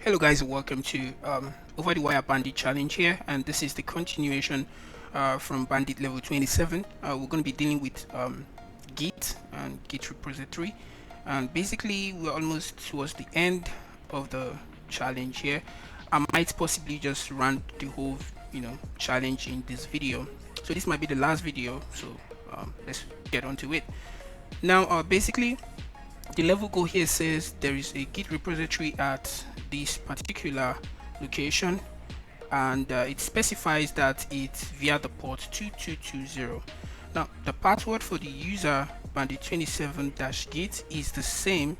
Hello guys, and welcome to Over the Wire Bandit Challenge here, and this is the continuation from Bandit Level 27. We're going to be dealing with Git and Git repository, and basically we're almost towards the end of the challenge here. I might possibly just run the whole challenge in this video, so this might be the last video, so let's get onto it. Now basically the level goal here says there is a Git repository at this particular location, and it specifies that it's via the port 2220. Now the password for the user bandit27-git is the same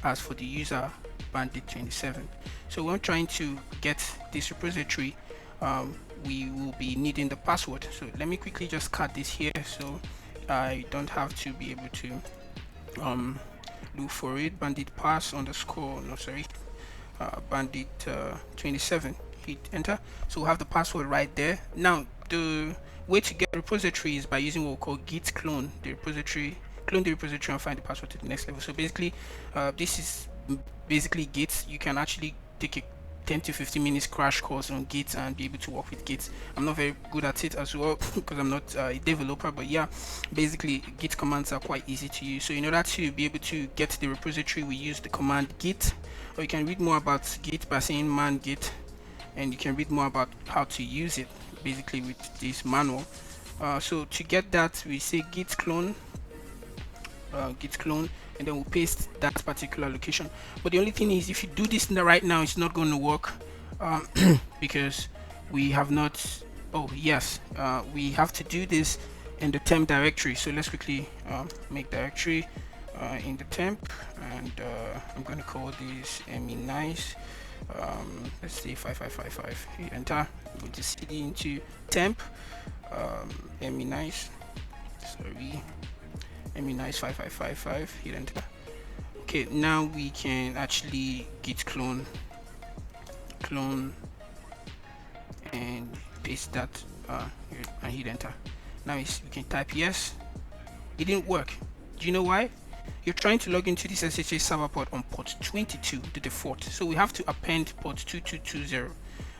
as for the user bandit27. So when trying to get this repository, we will be needing the password. So let me quickly just cut this here so I don't have to be able to look for it. Bandit pass underscore bandit 27, hit enter. So we'll have the password right there. Now the way to get repository is by using what we call git clone the repository, and find the password to the next level. So basically this is basically Git. You can actually take a 10 to 15 minutes crash course on Git and be able to work with Git. I'm not very good at it as well because I'm not a developer, but yeah, basically Git commands are quite easy to use. So in order to be able to get the repository, we use the command git, or you can read more about Git by saying man git, and you can read more about how to use it basically with this manual. So to get that, we say git clone, and then we'll paste that particular location. But the only thing is, if you do this right now, it's not going to work because we have not. Oh yes, we have to do this in the temp directory. So let's quickly make directory in the temp, and I'm going to call this nice. Let's say 5555. Hit enter. Go to cd into temp. nice. Sorry. nice 5555, hit enter. Okay, now we can actually git clone and paste that here and hit enter. Now we can type yes. It didn't work. Do you know why? You're trying to log into this SSH server port on port 22, the default, so we have to append port 2220.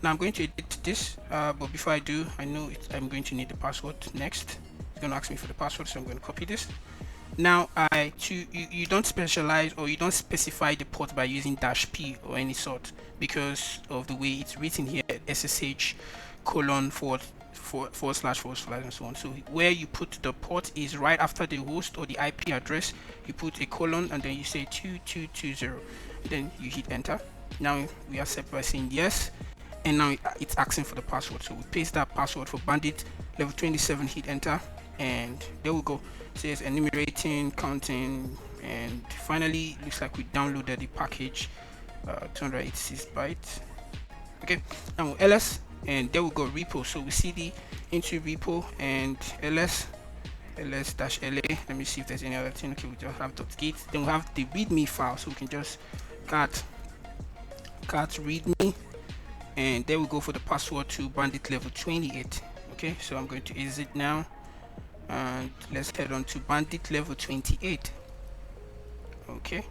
Now I'm going to edit this, but before I do, I know I'm going to need the password next. It's going to ask me for the password, so I'm going to copy this. Now you don't specialize, or you don't specify the port by using -p or any sort, because of the way it's written here, SSH : // and so on. So where you put the port is right after the host or the IP address. You put a colon and then you say 2220, then you hit enter. Now we accept by saying yes, and now it's asking for the password, so we paste that password for Bandit Level 27, hit enter, and there we go. It says enumerating, counting, and finally looks like we downloaded the package, 286 bytes. Okay, now ls, and there we go, repo. So we cd into repo and ls-la. Let me see if there's any other thing. Okay, we just have .git. Then we have the readme file, so we can just cat readme, and there we go for the password to Bandit Level 28. Okay, so I'm going to exit now, and let's head on to Bandit Level 28. Okay,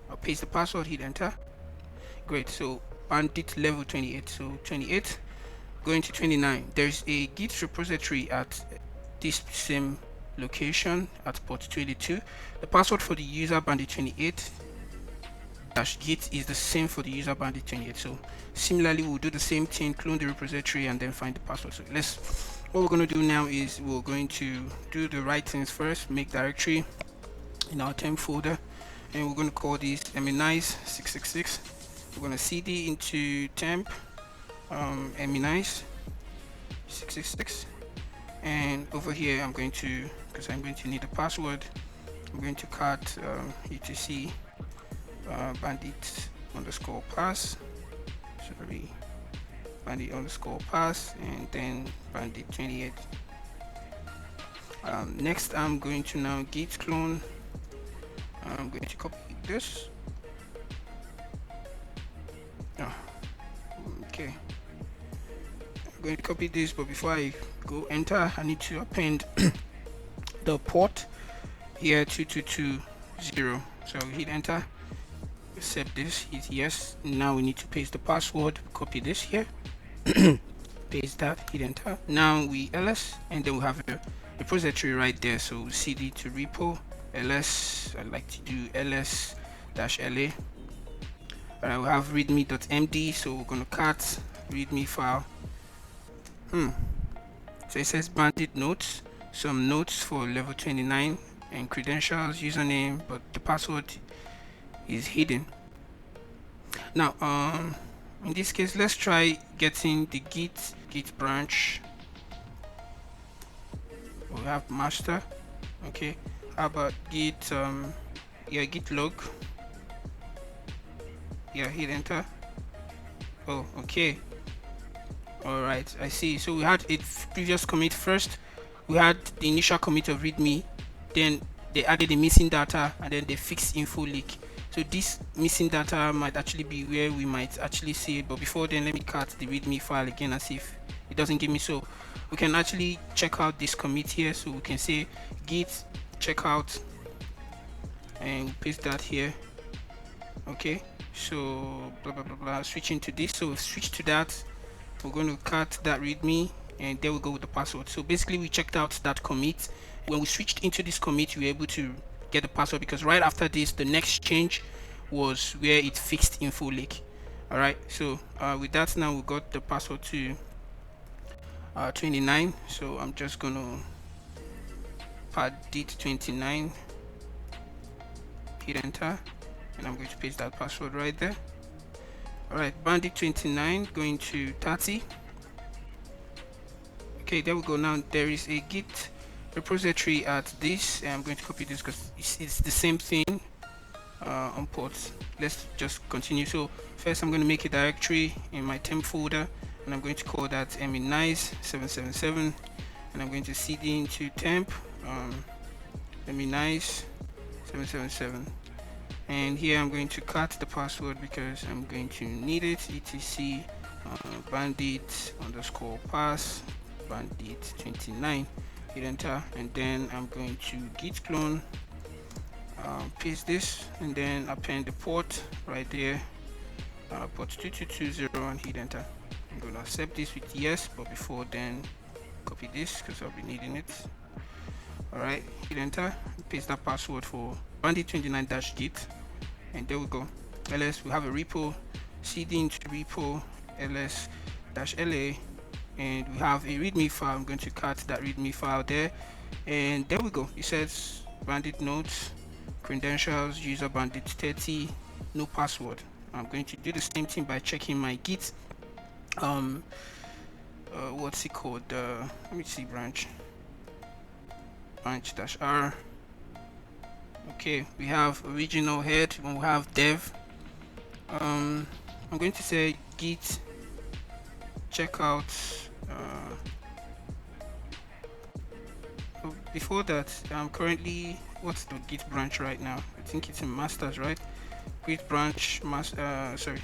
I'll paste the password, hit enter. Great, so Bandit Level 28. So 28 going to 29. There's a Git repository at this same location at port 22. The password for the user bandit28 -git is the same for the user bandit28. So similarly, we'll do the same thing, clone the repository and then find the password. So what we're going to do now is we're going to do the right things first. Make directory in our temp folder, and we're going to call this nice 666. We're going to cd into temp nice 666, and over here I'm going to, because I'm going to need a password, I'm going to cut etc bandit underscore pass, bandit underscore pass, and then bandit 28. Next I'm going to now git clone. I'm going to copy this. Okay, I'm going to copy this, but before I go enter, I need to append the port here 2220. So hit enter, accept this, hit yes. Now we need to paste the password, copy this here, paste that, hit enter. Now we ls, and then we have a repository right there, so cd to repo ls. I like to do ls-la. Alright, we have readme.md, so we're gonna cut readme file. So it says bandit notes, some notes for level 29 and credentials, username, but the password is hidden. Now in this case, let's try getting the git branch. We have master. Okay, how about git git log. Yeah, hit enter. Oh, okay. All right, I see. So we had a previous commit first. We had the initial commit of readme, then they added the missing data, and then they fixed info leak. So this missing data might actually be where we might actually see it, but before then, let me cut the readme file again and see if it doesn't give me. So we can actually check out this commit here. So we can say git checkout and paste that here. Okay, so blah blah blah blah, switching to this. So we've switched to that. We're going to cut that readme, and there we go with the password. So basically we checked out that commit. When we switched into this commit, we were able to get the password, because right after this, the next change was where it fixed info leak. All right, so with that, now we got the password to 29. So I'm just gonna bandit 29, hit enter, and I'm going to paste that password right there. All right, bandit 29 going to 30. Okay, there we go. Now there is a git repository at this, and I'm going to copy this because it's the same thing on ports. Let's just continue. So first I'm going to make a directory in my temp folder, and I'm going to call that nice 777, and I'm going to cd into temp nice 777, and here I'm going to cut the password because I'm going to need it. etc bandit underscore pass bandit 29, hit enter, and then I'm going to git clone, paste this, and then append the port right there, port 2220, and hit enter. I'm going to accept this with yes, but before then copy this because I'll be needing it. Alright, hit enter, paste that password for bandit 29-git, and there we go. ls, we have a repo, cd into repo ls-la, and we have a readme file. I'm going to cut that readme file there, and there we go. It says bandit notes, credentials, user bandit 30, no password. I'm going to do the same thing by checking my git what's it called, let me see, branch -r. Okay, we have original head, when we have dev. I'm going to say git checkout. Before that, I'm currently, what's the git branch right now? I think it's in masters, right? Git branch sorry.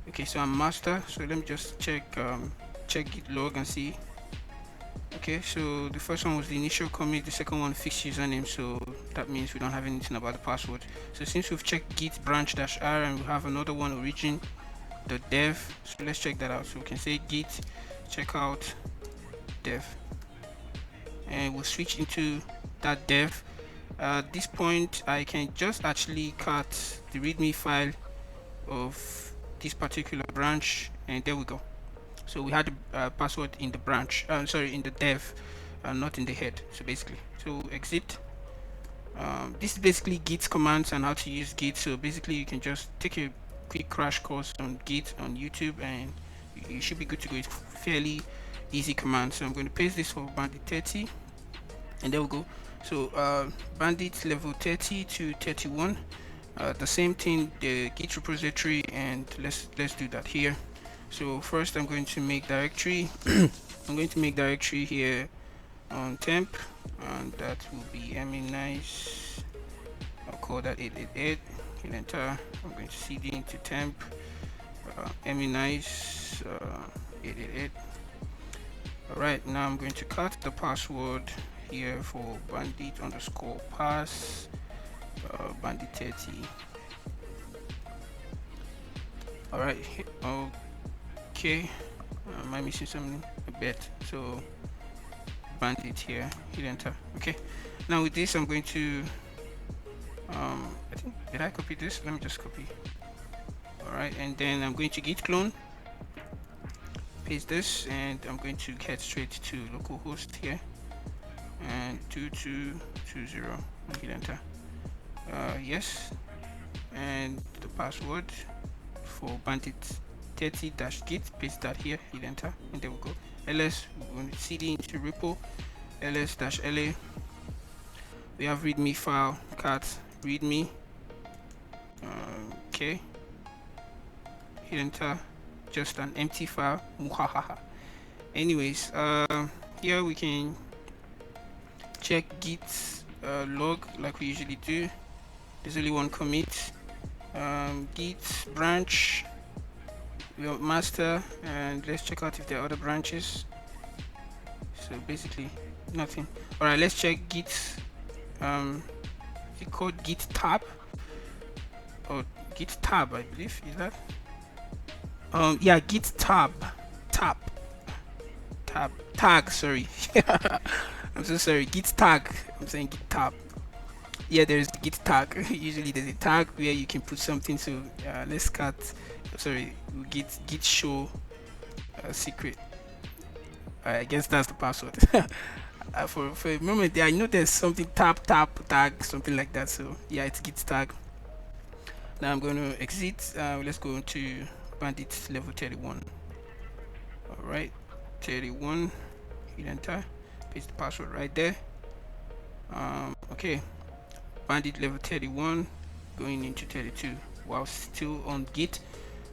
Okay, so I'm master, so let me just check git log and see. Okay, so the first one was the initial commit, the second one fixed username, so that means we don't have anything about the password. So since we've checked git branch -r, and we have another one, origin the dev, so let's check that out. So we can say git checkout dev, and we'll switch into that dev. At this point I can just actually cut the readme file of this particular branch, and there we go. So we had the password in the branch, sorry, in the dev, not in the head. So basically, so exit. This is basically git commands and how to use git. So basically you can just take a quick crash course on git on YouTube, and you should be good to go. It's fairly easy command. So I'm going to paste this for bandit 30, and there we go. So bandit level 30 to 31, the same thing, the git repository, and let's do that here. So first I'm going to make directory. I'm going to make directory here on temp, and that will be nice. I'll call that 888, hit enter. I'm going to cd into temp nice 888. Alright, now I'm going to cut the password here for bandit underscore pass bandit 30. All right. Okay. Am I missing something? A bit. So Bandit here. Hit enter. Okay. Now with this, I'm going to I think, did I copy this? Let me just copy. All right, and then I'm going to git clone, paste this, and I'm going to head straight to localhost here and 2220 and hit enter. Yes, and the password for bandit 30-git, paste that here, hit enter, and there we go. ls, we're going to cd into repo ls-la. We have readme file cat readme. Okay, hit enter. Just an empty file. Anyways, here we can check git log like we usually do. There's only one commit. Git branch, we have master, and let's check out if there are other branches. So basically nothing. All right, let's check git. Is it called git tab or git tab? I believe, is that? Yeah, git tag, sorry. I'm so sorry, git tag, I'm saying git tab. Yeah, there's the git tag. Usually there's a tag where you can put something. So let's cut, sorry, git show secret. I guess that's the password. For a moment there, I know there's something tag, something like that. So yeah, it's git tag. Now I'm going to exit. Let's go to Bandit Level 31. All right, 31. Hit enter. Paste the password right there. Okay, Bandit Level 31 going into 32 while still on Git.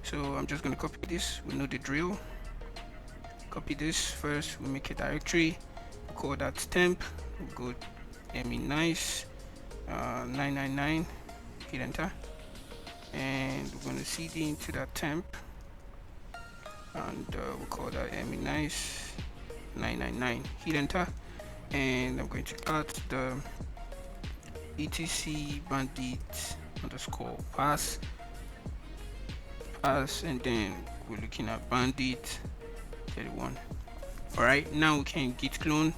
So I'm just going to copy this. We know the drill. Copy this first. We make a directory. We'll call that temp. We'll go nice 999. Hit enter. And we're going to cd into that temp, and we'll call that nice 999. Hit enter, and I'm going to cut the etc bandit underscore pass, and then we're looking at bandit 31. All right, now we can git clone,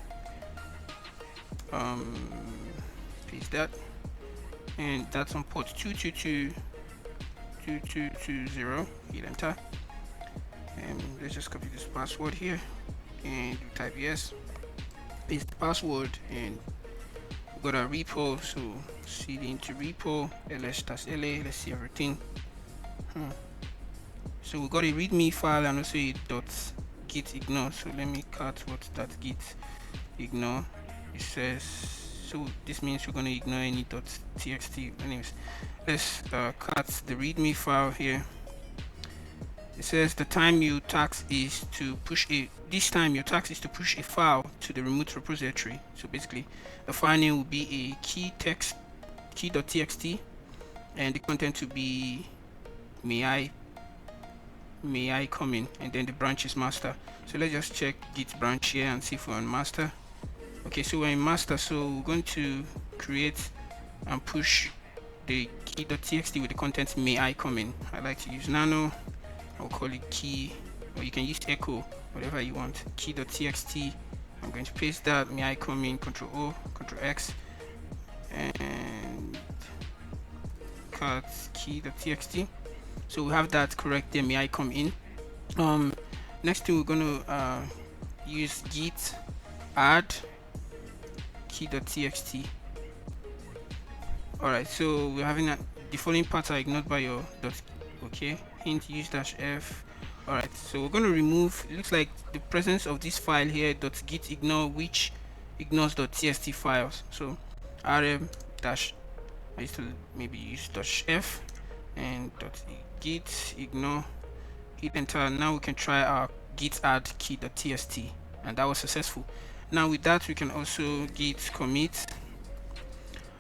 paste that, and that's on port 2220. Hit enter, and let's just copy this password here and type yes, paste the password, and we got our repo. So cd into repo ls-la. Let's see everything. So we got a readme file and also a .git ignore. So let me cut what that git ignore. It says, so this means we're going to ignore any .txt. Anyways, let's cut the readme file here. It says the time your task is to push a file to the remote repository. So basically the file name will be a key.txt, and the content will be may I come in, and then the branch is master. So let's just check git branch here and see if we're on master. Okay, so we're in master, so we're going to create and push the key.txt with the content may I come in. I like to use nano. I'll call it key, or you can use echo, whatever you want. Key.txt. I'm going to paste that. May I come in? Control O, Control X, and cut key.txt. So we have that correct there. May I come in? Next thing we're going to use git add key.txt. all right, so we're having the following parts are ignored by your okay, hint use -f. all right, so we're going to remove, it looks like the presence of this file here .git ignore, which ignores .txt files. So rm dash, I used to maybe use -f and .git ignore. Hit enter. Now we can try our git add key.txt, and that was successful. Now with that we can also git commit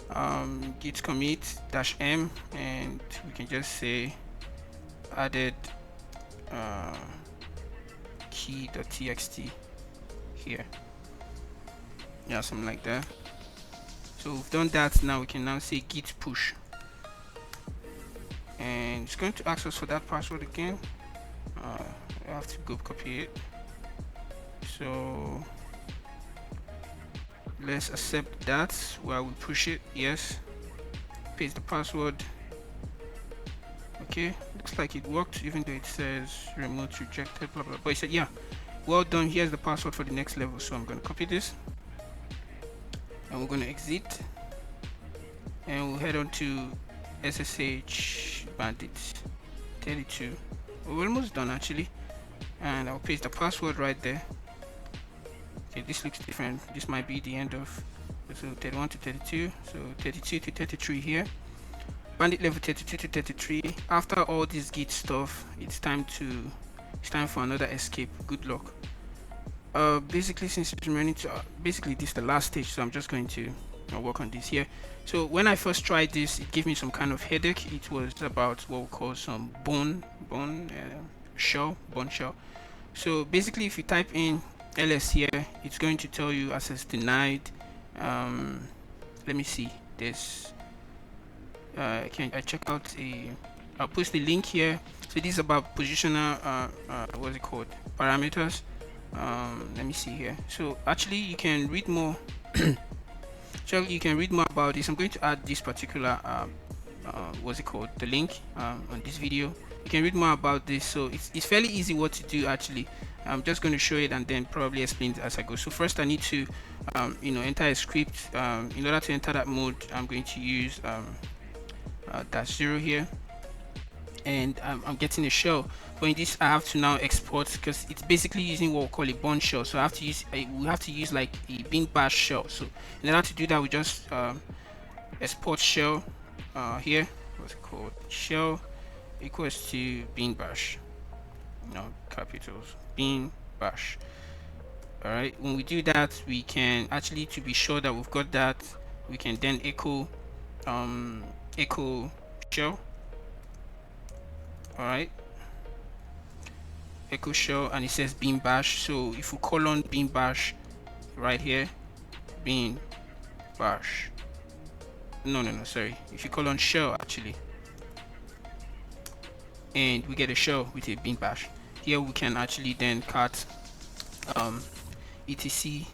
-m, and we can just say added key.txt here. Yeah, something like that. So we've done that. Now we can now say git push. and it's going to ask us for that password again. I have to go copy it, so let's accept that while we push it. Yes, paste the password. Okay, looks like it worked, even though it says remote rejected, blah blah. But it said, yeah, well done, here's the password for the next level. So I'm going to copy this, and we're going to exit, and we'll head on to SSH Bandit 32. We're almost done actually, and I'll paste the password right there. Okay, this looks different. This might be the end of, so 31 to 32, so 32 to 33 here. Bandit level 32 to 33. After all this git stuff, it's time for another escape. Good luck. Basically, since it's running to basically this is the last stage, so I'm just going to work on this here. So when I first tried this, it gave me some kind of headache. It was about what we call some bone shell. So basically, if you type in ls here, it's going to tell you access denied. Let me see this. I check out I'll post the link here. So this is about positional what's it called, parameters. Let me see here. So actually you can read more you can read more about this. I'm going to add this particular what's it called, the link on this video. You can read more about this. So it's fairly easy what to do actually. I'm just going to show it and then probably explain it as I go. So first I need to enter a script. In order to enter that mode, I'm going to use -0 here, and I'm getting a shell. But in this I have to now export, because it's basically using what we call a bond shell. So I have to use like a bin bash shell. So in order to do that, we just export shell here. What's it called? Shell equals to bin bash. No capitals. Bin bash. All right. When we do that, we can actually, to be sure that we've got that, we can then echo shell. All right, echo shell, and it says bin bash. So if we colon bin bash right here, bin bash, no sorry, if you colon shell actually, and we get a shell with a bin bash here, we can actually then cut etc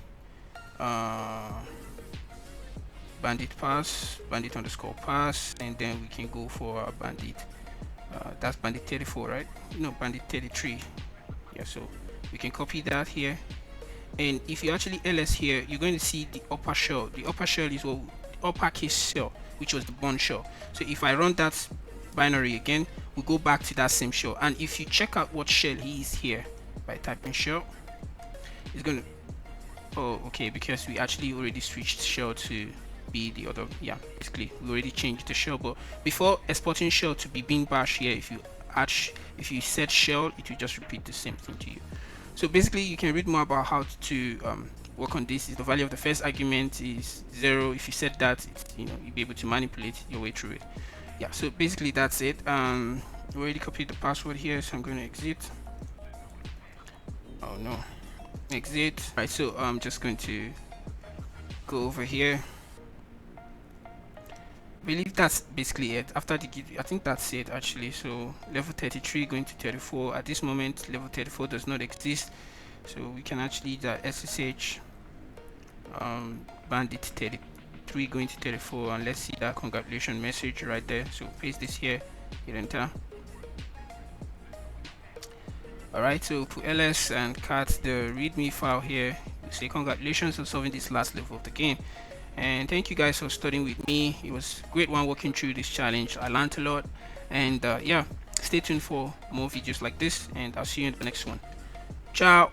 bandit pass, bandit underscore pass, and then we can go for a bandit. That's bandit 34, right? No, bandit 33. Yeah, so we can copy that here, and if you actually ls here, you're going to see the upper shell. The upper shell is what uppercase shell, which was the bond shell. So if I run that binary again, we go back to that same shell. And if you check out what shell he is here by typing shell, it's going to, oh okay, because we actually already switched shell to be the other, yeah, basically we already changed the shell. But before exporting shell to be bin bash here, if you set shell, it will just repeat the same thing to you. So basically you can read more about how to work on this. The value of the first argument is 0. If you set that, you'll be able to manipulate your way through it. Yeah, so basically that's it. We already copied the password here, so I'm going to exit. Oh no, exit. Right, so I'm just going to go over here. I believe that's basically it. After the git, I think that's it actually. So level 33 going to 34. At this moment, level 34 does not exist, so we can actually use that SSH bandit 33 going to 34, and let's see that congratulations message right there. So paste this here, hit enter. Alright, so put ls and cut the readme file here. We say congratulations on solving this last level of the game. And thank you guys for studying with me. It was great one working through this challenge. I learned a lot, and yeah, stay tuned for more videos like this, and I'll see you in the next one. Ciao.